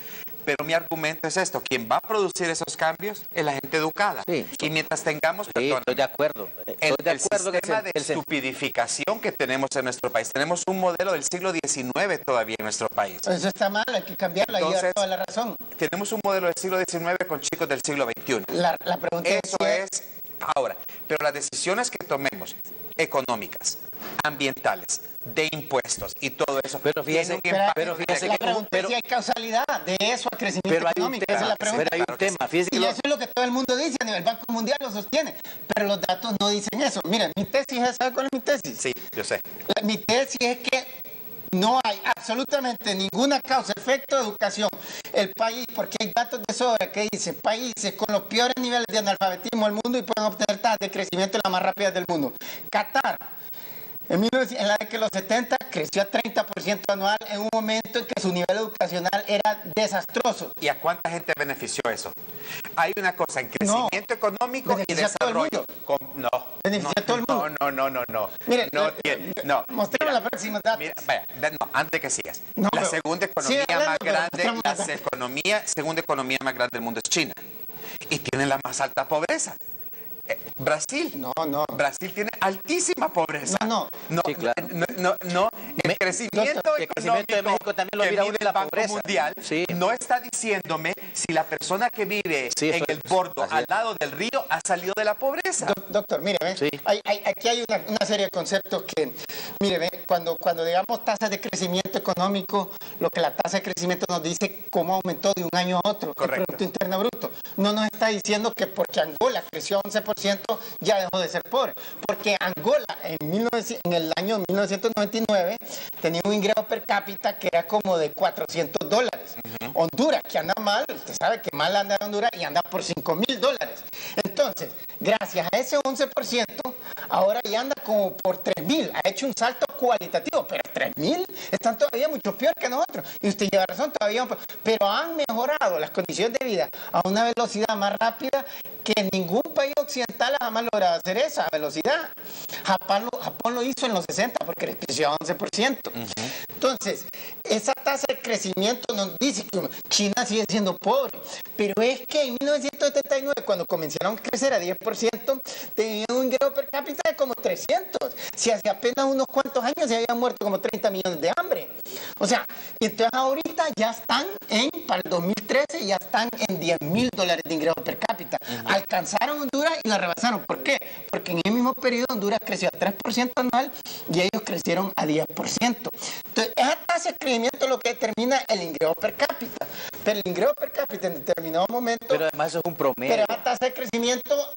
Pero mi argumento es esto, quien va a producir esos cambios es la gente educada. Sí. Y mientras tengamos... estoy de acuerdo. El sistema de estupidificación que tenemos en nuestro país. Tenemos un modelo del siglo XIX todavía en nuestro país. Eso está mal, hay que cambiarlo, ahí lleva toda la razón. Tenemos un modelo del siglo XIX con chicos del siglo XXI. La pregunta es... Ahora, pero las decisiones que tomemos, económicas, ambientales, de impuestos y todo eso, pero fíjese que la pregunta es si hay causalidad de eso al crecimiento económico. Esa es la pregunta. Pero hay un tema, fíjese que y eso es lo que todo el mundo dice, a nivel Banco Mundial lo sostiene, pero los datos no dicen eso. Miren, mi tesis es, ¿sabe cuál es mi tesis? Sí, yo sé. Mi tesis es que no hay absolutamente ninguna causa-efecto de educación. El país, porque hay datos de sobra que dicen países con los peores niveles de analfabetismo del mundo y pueden obtener tasas de crecimiento las más rápidas del mundo. Qatar, en la década de los 70, creció a 30% anual en un momento en que su nivel educacional era desastroso. ¿Y a cuánta gente benefició eso? Hay una cosa en crecimiento económico y beneficia a todo el desarrollo. mundo. Beneficia a todo el mundo. No. Mire, No. mostremos la próxima datos. Mira, vaya, no, antes de que sigas. No, La pero segunda sigue economía hablando, más pero grande, mostremos la segunda economía más grande del mundo es China. Y tiene la más alta pobreza. Brasil. No. Brasil tiene altísima pobreza. No. Sí, claro. No. El crecimiento el crecimiento de México también lo que mira mide uno el la Banco pobreza. Mundial Sí. no está diciéndome si la persona que vive en el bordo así al es. lado del río ha salido de la pobreza. Doctor, mire, Sí. aquí hay una serie de conceptos que, mire, cuando digamos tasas de crecimiento económico, lo que la tasa de crecimiento nos dice cómo aumentó de un año a otro Correcto. el Producto Interno Bruto. No nos está diciendo que porque Angola creció 11% ya dejó de ser pobre, porque Angola en el año 1999 tenía un ingreso per cápita que era como de $400. Honduras, que anda mal, usted sabe que mal anda Honduras y anda por $5,000. Entonces, gracias a ese 11%, ahora ya anda como por 3,000. Ha hecho un salto cualitativo, pero 3,000 están todavía mucho peor que nosotros. Y usted lleva razón, todavía, pero han mejorado las condiciones de vida a una velocidad más rápida que ningún país occidental jamás logrado hacer esa velocidad. Japón lo hizo en los 60 porque creció a 11%. Entonces, esa tasa de crecimiento nos dice que China sigue siendo pobre, pero es que en 1979, cuando comenzaron a crecer a 10%, tenían un ingreso per cápita de como 300. Si hace apenas unos cuantos años se habían muerto como 30 millones de hambre. O sea, y entonces ahorita ya están para el 2013 ya están en $10,000 de ingreso per cápita. Alcanzaron Honduras y la rebasaron. ¿Por qué? Porque en el mismo periodo Honduras creció a 3% anual y ellos crecieron a 10%. Entonces, esa tasa de crecimiento es lo que determina el ingreso per cápita. Pero el ingreso per cápita en determinado momento... Pero además eso es un promedio. Pero esa tasa de crecimiento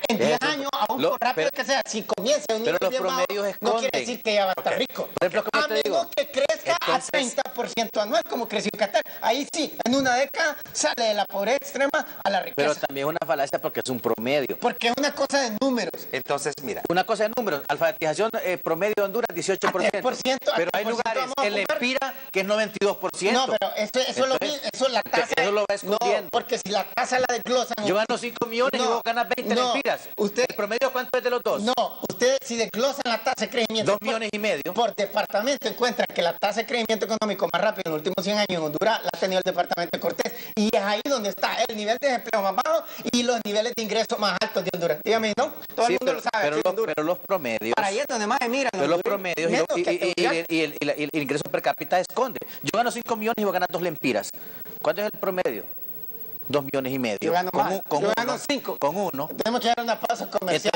en 10 años, aún por rápido que sea, si comienza un nivel bien bajo, no quiere decir que ya va a estar rico. Por ejemplo, como a te menos digo, que crezca entonces, a 30% anual, como creció en Qatar. Ahí sí, en una década sale de la pobreza extrema a la riqueza. pero también es una falacia porque es un promedio. Porque es una cosa de números. Entonces, mira, Una cosa de números, alfabetización promedio de Honduras 18%. A Pero hay 3% lugares, vamos a en ocupar. Empira, que es 92%. No, pero eso la tasa. Eso lo va escondiendo. No, porque si la tasa la desglosan. Yo gano 5 millones y vos ganas 20 en Empiras. ¿El promedio cuánto es de los dos? No, ustedes si desglosan la tasa de crecimiento 2 millones y medio. por departamento encuentran que la tasa de crecimiento económico más rápido en los últimos 100 años en Honduras la ha tenido el departamento de Cortés. Y es ahí donde está el nivel de desempleo más bajo y los niveles de ingresos más altos de Honduras. Dígame, ¿no? Todo el mundo lo sabe. Pero los promedios. Para ahí es donde más se miran. Pero los promedios y el ingreso per cápita esconde. Yo gano 5 millones y vos ganas 2 lempiras. ¿Cuánto es el promedio? 2 millones y medio. Yo gano más. Yo gano 5. Con uno. Tenemos que dar una pausa comercial.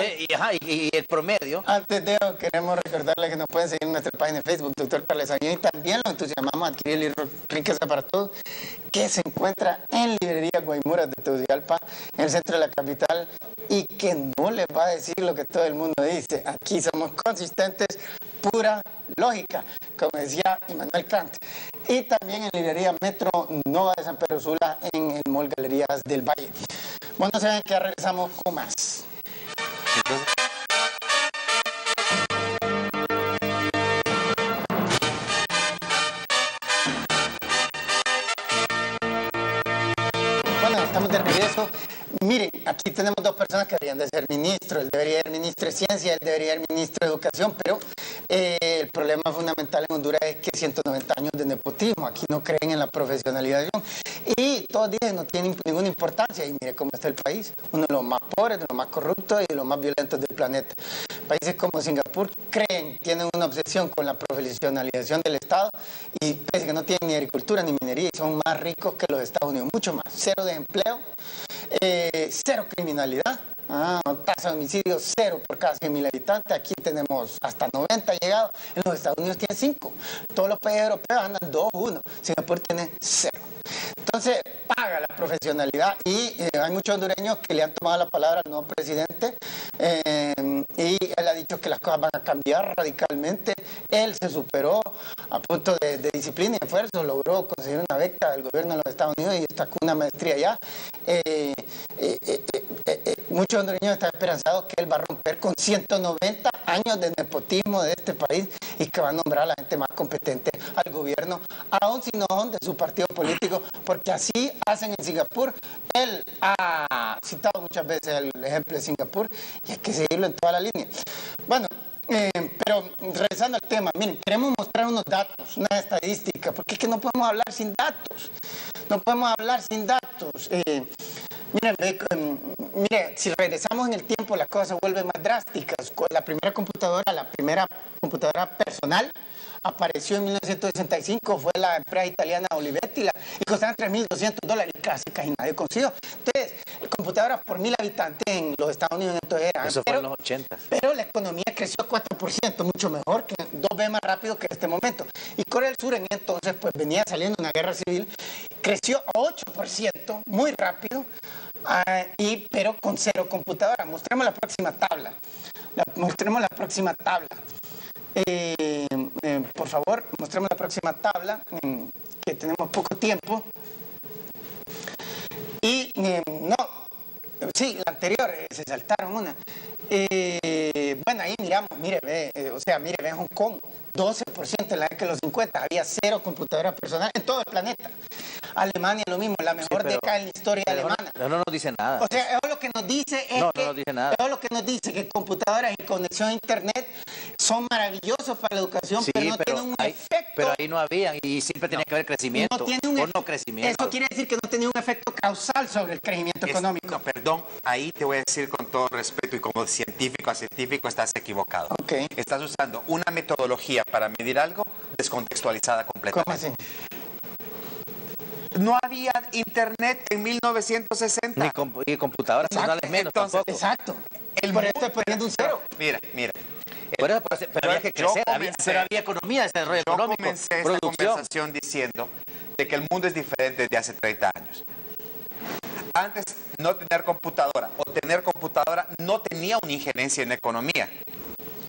Y el promedio. Antes de eso, queremos recordarles que nos pueden seguir en nuestra página de Facebook, Doctor Carles Aviñón, y también los entusiasmamos a adquirir el libro Riqueza para Todos, que se encuentra en librería Guaymuras de Tegucigalpa, en el centro de la capital, y que no les va a decir lo que todo el mundo dice. Aquí somos consistentes, pura lógica, como decía Immanuel Kant. Y también en librería Metro Nova de San Pedro Sula, en el Mall Galerías del Valle. Bueno, se ven que ya regresamos con más. entonces, Bueno, estamos de regreso. Miren, aquí tenemos dos personas que deberían de ser ministros. Él debería ser ministro de Ciencia, él debería ser ministro de Educación, pero el problema fundamental en Honduras es que 190 años de nepotismo. Aquí no creen en la profesionalización. Y todos dicen no tienen ninguna importancia. Y mire cómo está el país. Uno de los más pobres, de los más corruptos y de los más violentos del planeta. Países como Singapur tienen una obsesión con la profesionalización del Estado y parece que no tienen ni agricultura ni minería y son más ricos que los Estados Unidos, mucho más. Cero desempleo, cero criminalidad, tasa de homicidio 0 por cada 100,000 habitantes. Aquí tenemos hasta 90 llegados. En los Estados Unidos tiene 5. Todos los países europeos andan 2, 1. Singapur tiene 0. Entonces, paga la profesionalidad y hay muchos hondureños que le han tomado la palabra al nuevo presidente y él ha dicho que las cosas van a cambiar radicalmente. Él se superó a punto de disciplina y esfuerzo, logró conseguir una beca del gobierno de los Estados Unidos y está con una maestría allá. muchos hondureños están esperanzados que él va a romper con 190 años de nepotismo de este país y que va a nombrar a la gente más competente al gobierno, aun si no son de su partido político, porque así hacen en Singapur. Él ha citado muchas veces el ejemplo de Singapur y hay que seguirlo en toda la línea. Bueno, pero regresando al tema, miren, queremos mostrar unos datos, una estadística, porque es que no podemos hablar sin datos. No podemos hablar sin datos. Mire, si regresamos en el tiempo, las cosas se vuelven más drásticas. La primera computadora personal apareció en 1965, fue la empresa italiana Olivetti y costaban $3.200 y casi nadie consiguió. Entonces, computadoras por 1.000 habitantes en los Estados Unidos entonces eran. Eso fue en los 80. Pero la economía creció 4%, mucho mejor, que 2 veces más rápido que en este momento. Y Corea del Sur en entonces pues venía saliendo una guerra civil, creció a 8%, muy rápido, pero con 0 computadoras. Mostremos la próxima tabla. Por favor, mostremos la próxima tabla, que tenemos poco tiempo. Y sí, la anterior, se saltaron una. Bueno, ahí miramos, mire, ve en Hong Kong, 12% en la década de los 50, había 0 computadoras personales en todo el planeta. Alemania lo mismo, la mejor década en la historia alemana. No nos dice nada. O sea, eso lo que nos dice es no nos dice nada. Eso lo que nos dice que computadoras y conexión a internet son maravillosos para la educación, Sí, pero no tienen un efecto. Pero ahí no había y siempre tenía que haber crecimiento. No crecimiento. Eso quiere decir que no tenía un efecto causal sobre el crecimiento económico. No, perdón, ahí te voy a decir con todo respeto y como científico a científico estás equivocado. Okay. Estás usando una metodología para medir algo descontextualizada completamente. ¿Cómo así? No había internet en 1960. Ni computadoras personales menos tampoco. Exacto. Por eso estoy poniendo un 0. Mira. Pero había que crecer, pero había economía, desarrollo económico, comencé esta conversación diciendo de que el mundo es diferente desde hace 30 años. Antes, no tener computadora o tener computadora no tenía una injerencia en la economía.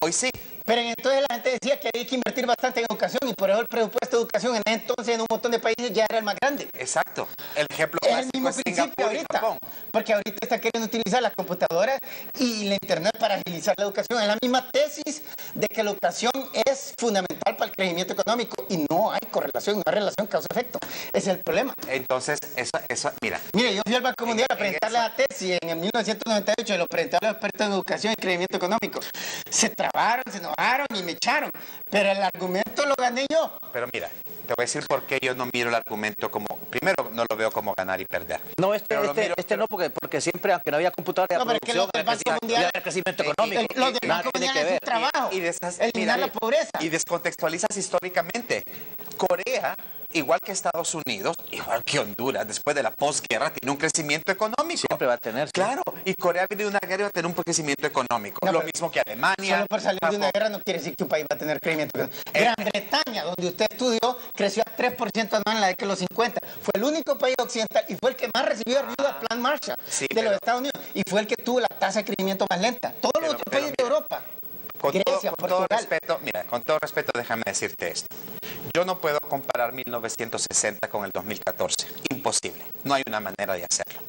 Hoy sí. Pero entonces la gente decía que había que invertir bastante en educación y por eso el presupuesto de educación en entonces en un montón de países ya era el más grande. Exacto. El ejemplo es el clásico mismo es principio Singapur y ahorita, Japón. porque ahorita están queriendo utilizar las computadoras y la internet para agilizar la educación. Es la misma tesis de que la educación es fundamental para el crecimiento económico y no hay correlación, no hay relación causa-efecto. Ese es el problema. Entonces, eso, mira. Mire, yo fui al Banco Mundial a presentarle la tesis en el 1998 y lo presenté a los expertos en educación y crecimiento económico. Se trabaron, se enojaron y me echaron, pero el argumento lo gané yo. Pero mira, te voy a decir por qué yo no miro el argumento como, primero no lo veo como ganar y perder. No, no, porque siempre, aunque no había computadora, pero es que los del Banco Mundial, el crecimiento económico. Los del Banco Mundial es un trabajo, eliminar la pobreza. Y descontextualizas históricamente. Corea, igual que Estados Unidos, igual que Honduras, después de la posguerra, tiene un crecimiento económico. Siempre va a tener. Sí. Claro, y Corea viene de una guerra y va a tener un crecimiento económico. No, lo mismo que Alemania. Solo por salir de una guerra no quiere decir que un país va a tener crecimiento económico. Gran Bretaña, donde usted estudió, creció a 3% anual en la década de los 50. Fue el único país occidental y fue el que más recibió ayuda al Plan Marshall de los Estados Unidos. Y fue el que tuvo la tasa de crecimiento más lenta. Todos los otros países de Europa. Grecia, Portugal. Con todo respeto, déjame decirte esto. Yo no puedo comparar 1960 con el 2014. Imposible. No hay una manera de hacerlo.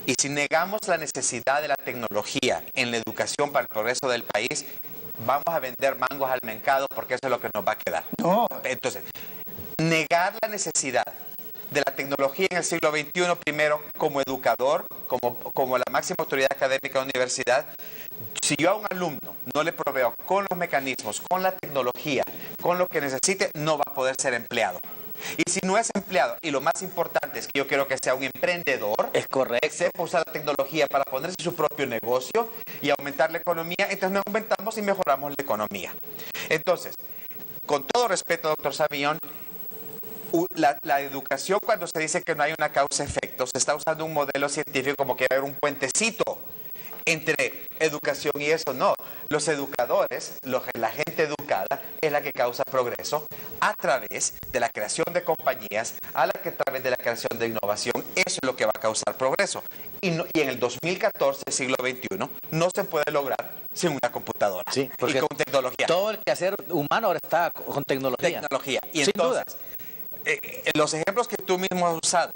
Y si negamos la necesidad de la tecnología en la educación para el progreso del país, vamos a vender mangos al mercado porque eso es lo que nos va a quedar. No. Entonces, negar la necesidad de la tecnología en el siglo XXI, primero como educador, como la máxima autoridad académica de la universidad, si yo a un alumno no le proveo con los mecanismos, con la tecnología, con lo que necesite, no va a poder ser empleado. Y si no es empleado, y lo más importante es que yo quiero que sea un emprendedor, es correcto, que sepa usar la tecnología para ponerse su propio negocio y aumentar la economía, entonces no aumentamos y mejoramos la economía. Entonces, con todo respeto, doctor Savillón, la educación, cuando se dice que no hay una causa-efecto, se está usando un modelo científico como que hay un puentecito entre educación y eso. No, los educadores, la gente educada es la que causa progreso a través de la creación de compañías, a través de la creación de innovación. Eso es lo que va a causar progreso. Y en el 2014, siglo XXI, no se puede lograr sin una computadora y con tecnología. Todo el quehacer humano ahora está con tecnología. Y sin entonces, duda. los ejemplos que tú mismo has usado,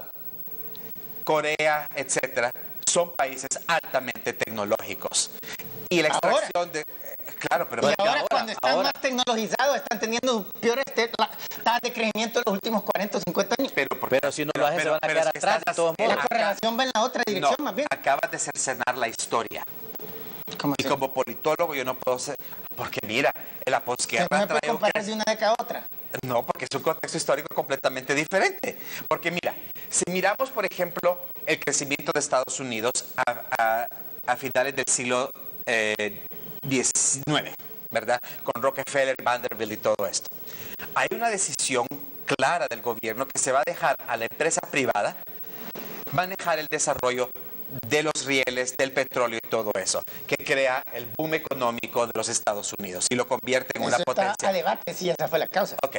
Corea, etcétera, son países altamente tecnológicos. Y la extracción de... Claro, pero... Y ahora cuando están más tecnologizados, están teniendo peores tasas de crecimiento en los últimos 40 o 50 años. Pero si no lo hacen, se van a quedar atrás de todos modos. La correlación va en la otra dirección, no, más bien. Acabas de cercenar la historia. Y como politólogo yo no puedo ser... Porque mira, la posguerra no se puede trae... comparar de una década a otra. No, porque es un contexto histórico completamente diferente. Porque mira, si miramos, por ejemplo, el crecimiento de Estados Unidos a finales del siglo XIX, ¿verdad? Con Rockefeller, Vanderbilt y todo esto. Hay una decisión clara del gobierno que se va a dejar a la empresa privada manejar el desarrollo de los rieles, del petróleo y todo eso, que crea el boom económico de los Estados Unidos y lo convierte en una potencia. Está a debate si esa fue la causa. Ok.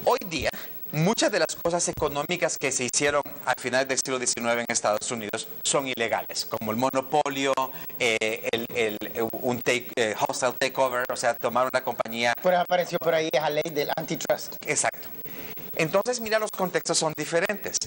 Hoy día, muchas de las cosas económicas que se hicieron a finales del siglo XIX en Estados Unidos son ilegales, como el monopolio, hostile takeover, o sea, tomar una compañía. Pero apareció por ahí esa ley del antitrust. Exacto. Entonces, mira, los contextos son diferentes.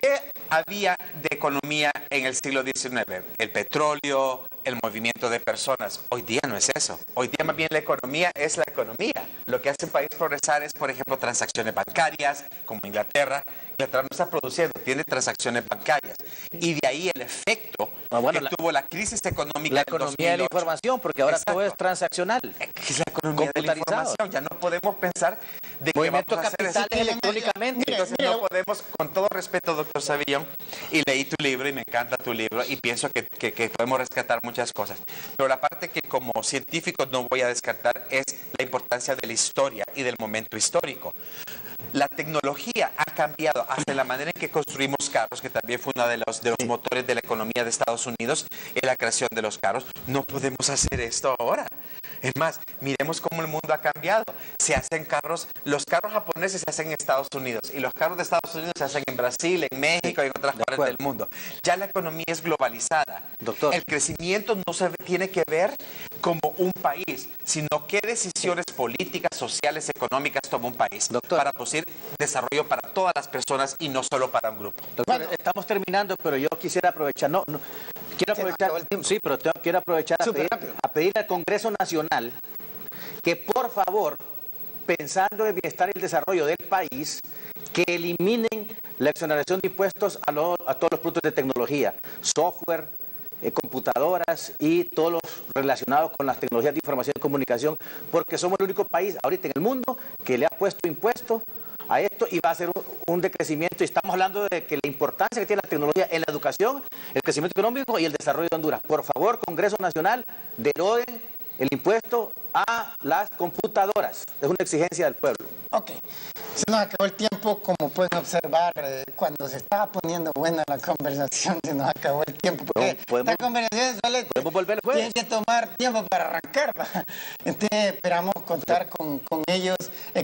¿Qué había de economía en el siglo XIX? El petróleo, el movimiento de personas. Hoy día no es eso. Hoy día más bien la economía es la economía. Lo que hace un país progresar es, por ejemplo, transacciones bancarias, como Inglaterra. Inglaterra no está produciendo, tiene transacciones bancarias. Y de ahí el efecto que tuvo la crisis económica la economía de la información, porque ahora todo es transaccional. Es la economía de la información. Ya no podemos pensar de que vamos a hacer eso electrónicamente. Entonces no podemos, con todo respeto, doctor Savillon, y leí tu libro y me encanta tu libro y pienso que podemos rescatar muchas cosas. Pero la parte que como científico no voy a descartar es la importancia de la historia y del momento histórico. La tecnología ha cambiado hasta la manera en que construimos carros, que también fue uno de los motores de la economía de Estados Unidos, en la creación de los carros. No podemos hacer esto ahora. Es más, miremos cómo el mundo ha cambiado. Se hacen carros, los carros japoneses se hacen en Estados Unidos y los carros de Estados Unidos se hacen en Brasil, en México y en otras partes del mundo. Ya la economía es globalizada. Doctor. El crecimiento no se tiene que ver como un país, sino qué decisiones políticas, sociales, económicas toma un país. Doctor. Para producir desarrollo para todas las personas y no solo para un grupo. Doctor, bueno, estamos terminando, pero yo quisiera aprovechar, quiero aprovechar, sí, pero quiero aprovechar a pedir al Congreso Nacional que por favor, pensando en el bienestar y el desarrollo del país, que eliminen la exoneración de impuestos a todos los productos de tecnología, software, computadoras y todos los relacionados con las tecnologías de información y comunicación, porque somos el único país ahorita en el mundo que le ha puesto impuestos a esto y va a ser un decrecimiento. Y estamos hablando de que la importancia que tiene la tecnología en la educación, el crecimiento económico y el desarrollo de Honduras. Por favor, Congreso Nacional, deroguen el impuesto a las computadoras. Es una exigencia del pueblo. Ok. Se nos acabó el tiempo, como pueden observar, cuando se estaba poniendo buena la conversación, se nos acabó el tiempo, porque esta conversación tiene que tomar tiempo para arrancar, ¿va? Entonces esperamos contar con ellos.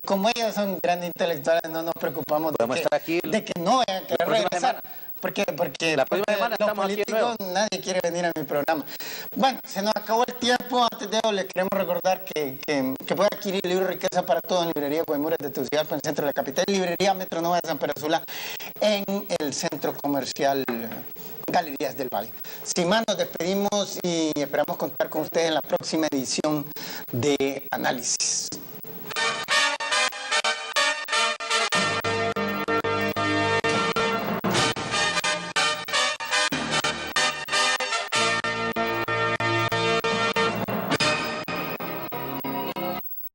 Como ellos son grandes intelectuales, no nos preocupamos de que no vayan a querer regresar. Porque la próxima semana los estamos políticos, aquí nadie quiere venir a mi programa. Bueno, se nos acabó el tiempo. Antes de eso, les queremos recordar que puede adquirir el libro Riqueza para Todos en librería Bohemuras de tu ciudad, en el centro de la capital, librería Metro Nova de San Pedro Sula, en el centro comercial Galerías del Valle. Sin más, nos despedimos y esperamos contar con ustedes en la próxima edición de Análisis.